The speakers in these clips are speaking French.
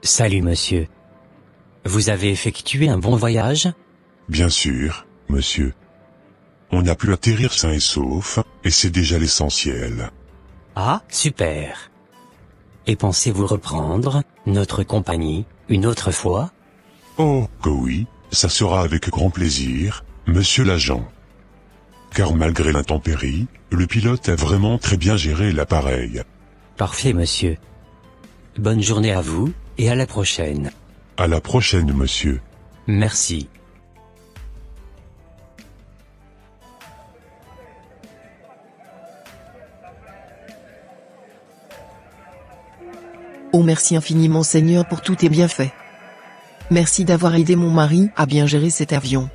Salut monsieur. Vous avez effectué un bon voyage? Bien sûr, monsieur. On a pu atterrir sain et sauf, et c'est déjà l'essentiel. Ah, super. Et pensez-vous reprendre notre compagnie une autre fois? Oh, que oui, ça sera avec grand plaisir, monsieur l'agent. Car malgré l'intempérie, le pilote a vraiment très bien géré l'appareil. Parfait monsieur. Bonne journée à vous, et à la prochaine. À la prochaine monsieur. Merci. Oh merci infiniment Seigneur pour tous tes bienfaits. Merci d'avoir aidé mon mari à bien gérer cet avion.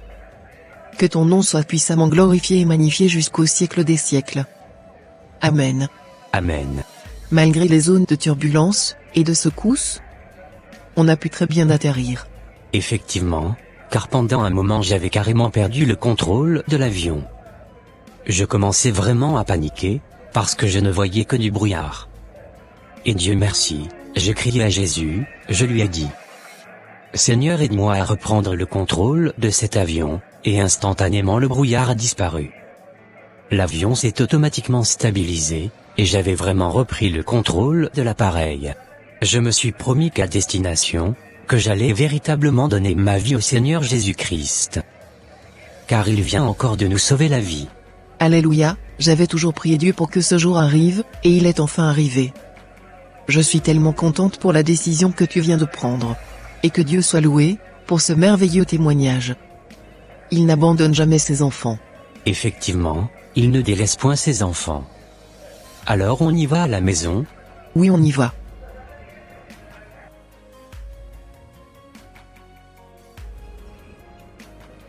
Que ton nom soit puissamment glorifié et magnifié jusqu'au siècle des siècles. Amen. Amen. Malgré les zones de turbulence et de secousses, on a pu très bien atterrir. Effectivement, car pendant un moment j'avais carrément perdu le contrôle de l'avion. Je commençais vraiment à paniquer, parce que je ne voyais que du brouillard. Et Dieu merci, j'ai crié à Jésus, je lui ai dit: Seigneur, aide-moi à reprendre le contrôle de cet avion, et instantanément le brouillard a disparu. L'avion s'est automatiquement stabilisé, et j'avais vraiment repris le contrôle de l'appareil. Je me suis promis qu'à destination, que j'allais véritablement donner ma vie au Seigneur Jésus-Christ. Car il vient encore de nous sauver la vie. Alléluia, j'avais toujours prié Dieu pour que ce jour arrive, et il est enfin arrivé. Je suis tellement contente pour la décision que tu viens de prendre. Et que Dieu soit loué, pour ce merveilleux témoignage. Il n'abandonne jamais ses enfants. Effectivement, il ne délaisse point ses enfants. Alors on y va à la maison? Oui, on y va.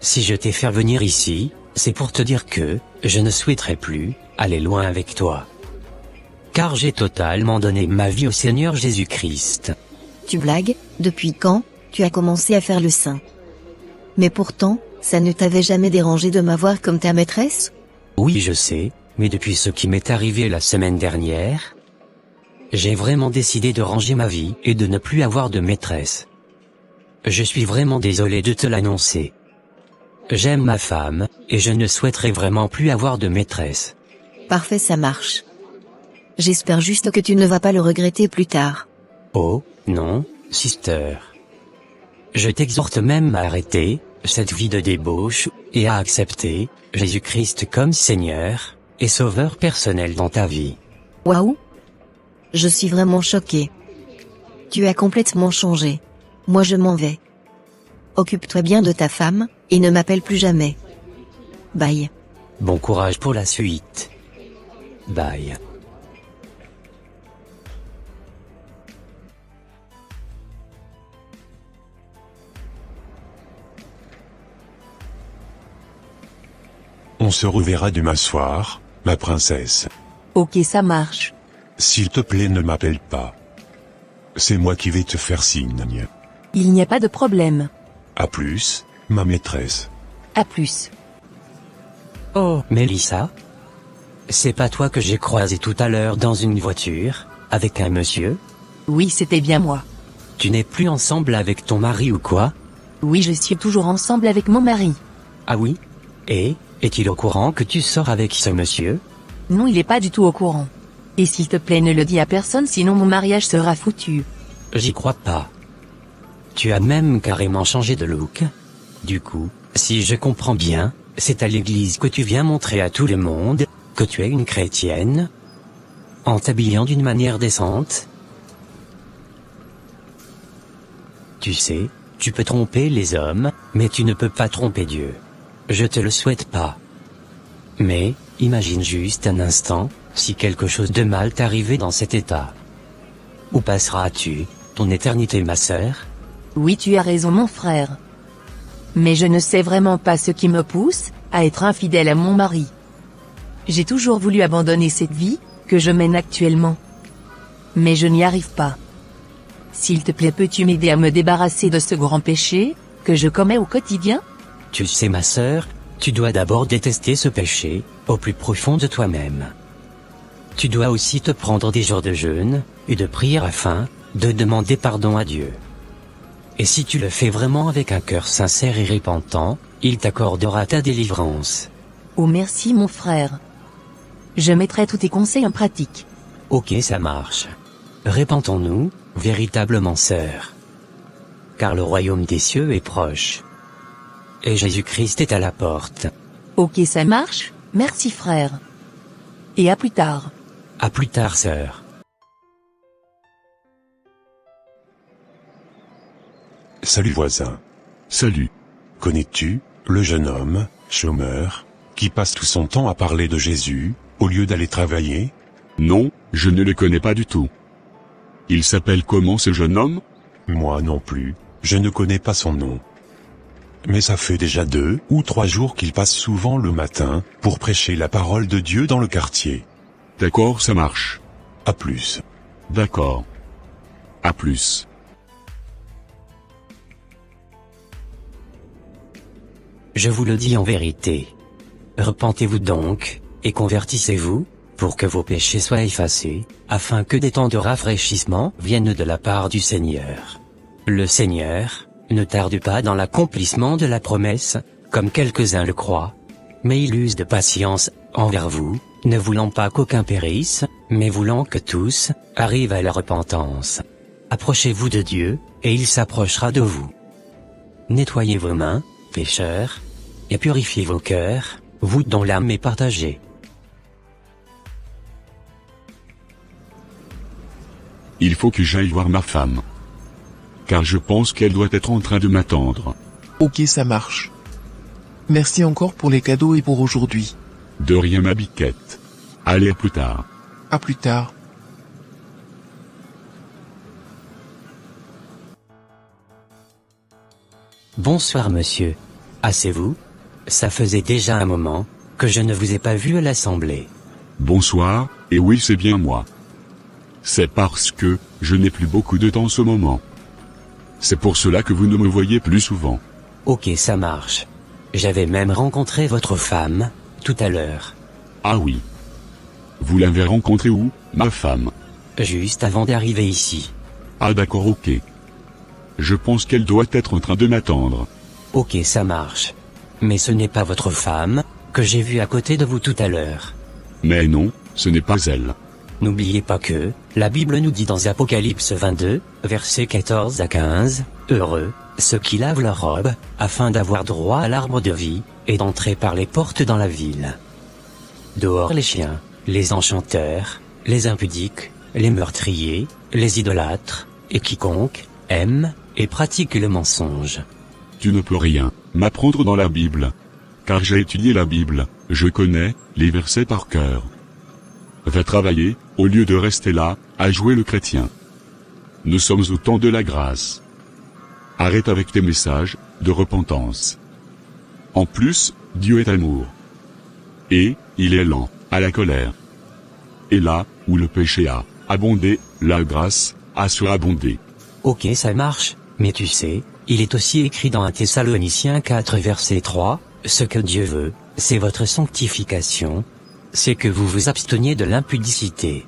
Si je t'ai fait venir ici, c'est pour te dire que, je ne souhaiterais plus, aller loin avec toi. Car j'ai totalement donné ma vie au Seigneur Jésus-Christ. Tu blagues, depuis quand, tu as commencé à faire le saint? Mais pourtant, ça ne t'avait jamais dérangé de m'avoir comme ta maîtresse? Oui je sais, mais depuis ce qui m'est arrivé la semaine dernière, j'ai vraiment décidé de ranger ma vie et de ne plus avoir de maîtresse. Je suis vraiment désolé de te l'annoncer. J'aime ma femme, et je ne souhaiterais vraiment plus avoir de maîtresse. Parfait, ça marche. J'espère juste que tu ne vas pas le regretter plus tard. Oh, non, sister. Je t'exhorte même à arrêter cette vie de débauche, et à accepter Jésus-Christ comme Seigneur et Sauveur personnel dans ta vie. Waouh! Je suis vraiment choquée. Tu as complètement changé. Moi je m'en vais. Occupe-toi bien de ta femme, et ne m'appelle plus jamais. Bye. Bon courage pour la suite. Bye. On se reverra demain soir, ma princesse. Ok, ça marche. S'il te plaît, ne m'appelle pas. C'est moi qui vais te faire signe. Il n'y a pas de problème. À plus, ma maîtresse. À plus. Oh, Mélissa? C'est pas toi que j'ai croisé tout à l'heure dans une voiture, avec un monsieur? Oui, c'était bien moi. Tu n'es plus ensemble avec ton mari ou quoi? Oui, je suis toujours ensemble avec mon mari. Ah oui? Et, est-il au courant que tu sors avec ce monsieur? Non, il est pas du tout au courant. Et s'il te plaît, ne le dis à personne, sinon mon mariage sera foutu. J'y crois pas. Tu as même carrément changé de look. Du coup, si je comprends bien, c'est à l'église que tu viens montrer à tout le monde que tu es une chrétienne, en t'habillant d'une manière décente. Tu sais, tu peux tromper les hommes, mais tu ne peux pas tromper Dieu. Je te le souhaite pas. Mais, imagine juste un instant, si quelque chose de mal t'arrivait dans cet état. Où passeras-tu ton éternité, ma sœur? Oui, tu as raison, mon frère. Mais je ne sais vraiment pas ce qui me pousse à être infidèle à mon mari. J'ai toujours voulu abandonner cette vie que je mène actuellement. Mais je n'y arrive pas. S'il te plaît, peux-tu m'aider à me débarrasser de ce grand péché que je commets au quotidien? Tu sais, ma sœur, tu dois d'abord détester ce péché, au plus profond de toi-même. Tu dois aussi te prendre des jours de jeûne et de prière afin de demander pardon à Dieu. Et si tu le fais vraiment avec un cœur sincère et repentant, il t'accordera ta délivrance. Oh merci mon frère. Je mettrai tous tes conseils en pratique. Ok, ça marche. Répentons-nous, véritablement sœurs. Car le royaume des cieux est proche. Et Jésus-Christ est à la porte. Ok, ça marche, merci frère. Et à plus tard. À plus tard, sœur. Salut voisin. Salut. Connais-tu le jeune homme, chômeur, qui passe tout son temps à parler de Jésus, au lieu d'aller travailler? Non, je ne le connais pas du tout. Il s'appelle comment ce jeune homme? Moi non plus, je ne connais pas son nom. Mais ça fait déjà 2 ou 3 jours qu'il passe souvent le matin, pour prêcher la parole de Dieu dans le quartier. D'accord, ça marche. À plus. D'accord. À plus. Je vous le dis en vérité. Repentez-vous donc, et convertissez-vous, pour que vos péchés soient effacés, afin que des temps de rafraîchissement viennent de la part du Seigneur. Le Seigneur ne tarde pas dans l'accomplissement de la promesse, comme quelques-uns le croient, mais il use de patience envers vous, ne voulant pas qu'aucun périsse, mais voulant que tous arrivent à la repentance. Approchez-vous de Dieu, et il s'approchera de vous. Nettoyez vos mains, pécheurs, et purifiez vos cœurs, vous dont l'âme est partagée. Il faut que j'aille voir ma femme. Car je pense qu'elle doit être en train de m'attendre. Ok, ça marche. Merci encore pour les cadeaux et pour aujourd'hui. De rien ma biquette. Allez, à plus tard. À plus tard. Bonsoir monsieur. Asseyez-vous. Ça faisait déjà un moment que je ne vous ai pas vu à l'assemblée. Bonsoir, et oui c'est bien moi. C'est parce que je n'ai plus beaucoup de temps en ce moment. C'est pour cela que vous ne me voyez plus souvent. Ok, ça marche. J'avais même rencontré votre femme, tout à l'heure. Ah oui. Vous l'avez rencontrée où, ma femme? Juste avant d'arriver ici. Ah d'accord, ok. Je pense qu'elle doit être en train de m'attendre. Ok, ça marche. Mais ce n'est pas votre femme, que j'ai vue à côté de vous tout à l'heure. Mais non, ce n'est pas elle. N'oubliez pas que, la Bible nous dit dans Apocalypse 22, versets 14 à 15, « Heureux, ceux qui lavent leur robe, afin d'avoir droit à l'arbre de vie, et d'entrer par les portes dans la ville. Dehors les chiens, les enchanteurs, les impudiques, les meurtriers, les idolâtres, et quiconque aime et pratique le mensonge. » Tu ne peux rien m'apprendre dans la Bible. Car j'ai étudié la Bible, je connais les versets par cœur. Va travailler, au lieu de rester là, à jouer le chrétien. Nous sommes au temps de la grâce. Arrête avec tes messages de repentance. En plus, Dieu est amour. Et, il est lent à la colère. Et là, où le péché a abondé, la grâce a surabondé. Ok, ça marche, mais tu sais, il est aussi écrit dans 1 Thessaloniciens 4 verset 3, « Ce que Dieu veut, c'est votre sanctification, c'est que vous vous absteniez de l'impudicité. »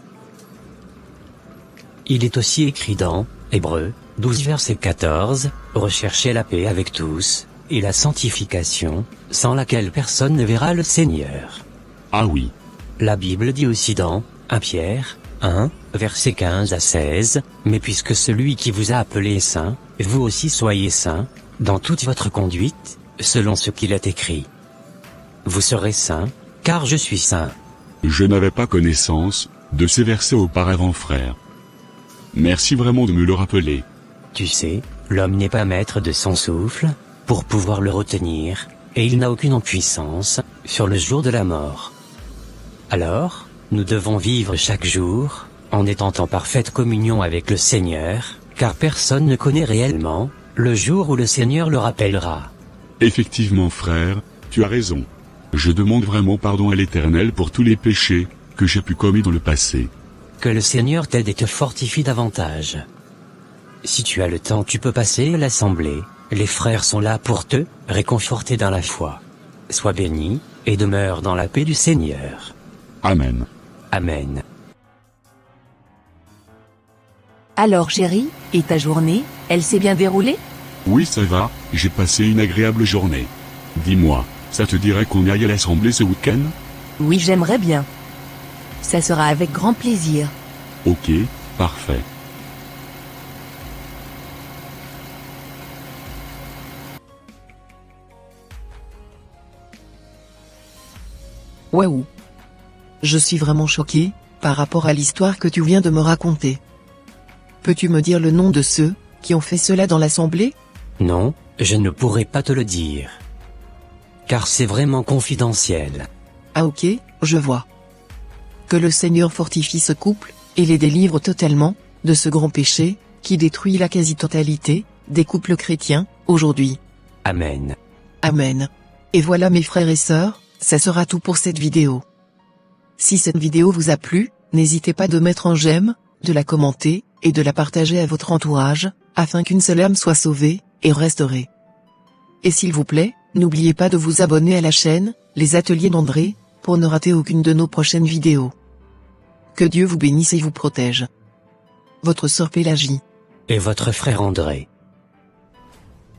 Il est aussi écrit dans Hébreux 12 verset 14, « Recherchez la paix avec tous, et la sanctification, sans laquelle personne ne verra le Seigneur. » Ah oui. La Bible dit aussi dans 1 Pierre 1, verset 15 à 16, « Mais puisque celui qui vous a appelé est saint, vous aussi soyez saints, dans toute votre conduite, selon ce qu'il est écrit. Vous serez saints, car je suis saint. » Je n'avais pas connaissance de ces versets auparavant, frère. Merci vraiment de me le rappeler. Tu sais, l'homme n'est pas maître de son souffle, pour pouvoir le retenir, et il n'a aucune puissance sur le jour de la mort. Alors, nous devons vivre chaque jour, en étant en parfaite communion avec le Seigneur, car personne ne connaît réellement le jour où le Seigneur le rappellera. Effectivement, frère, tu as raison. Je demande vraiment pardon à l'Éternel pour tous les péchés que j'ai pu commettre dans le passé. Que le Seigneur t'aide et te fortifie davantage. Si tu as le temps, tu peux passer à l'assemblée. Les frères sont là pour te réconforter dans la foi. Sois béni, et demeure dans la paix du Seigneur. Amen. Amen. Alors chérie, et ta journée, elle s'est bien déroulée? Oui, ça va, j'ai passé une agréable journée. Dis-moi, ça te dirait qu'on aille à l'assemblée ce week-end? Oui, j'aimerais bien. Ça sera avec grand plaisir. Ok, parfait. Waouh. Je suis vraiment choqué, par rapport à l'histoire que tu viens de me raconter. Peux-tu me dire le nom de ceux qui ont fait cela dans l'assemblée? Non, je ne pourrai pas te le dire. Car c'est vraiment confidentiel. Ah ok, je vois. Que le Seigneur fortifie ce couple, et les délivre totalement, de ce grand péché, qui détruit la quasi-totalité, des couples chrétiens, aujourd'hui. Amen. Amen. Et voilà mes frères et sœurs, ça sera tout pour cette vidéo. Si cette vidéo vous a plu, n'hésitez pas de mettre un j'aime, de la commenter, et de la partager à votre entourage, afin qu'une seule âme soit sauvée, et restaurée. Et s'il vous plaît, n'oubliez pas de vous abonner à la chaîne, Les Ateliers d'André, pour ne rater aucune de nos prochaines vidéos. Que Dieu vous bénisse et vous protège. Votre sœur Pélagie. Et votre frère André.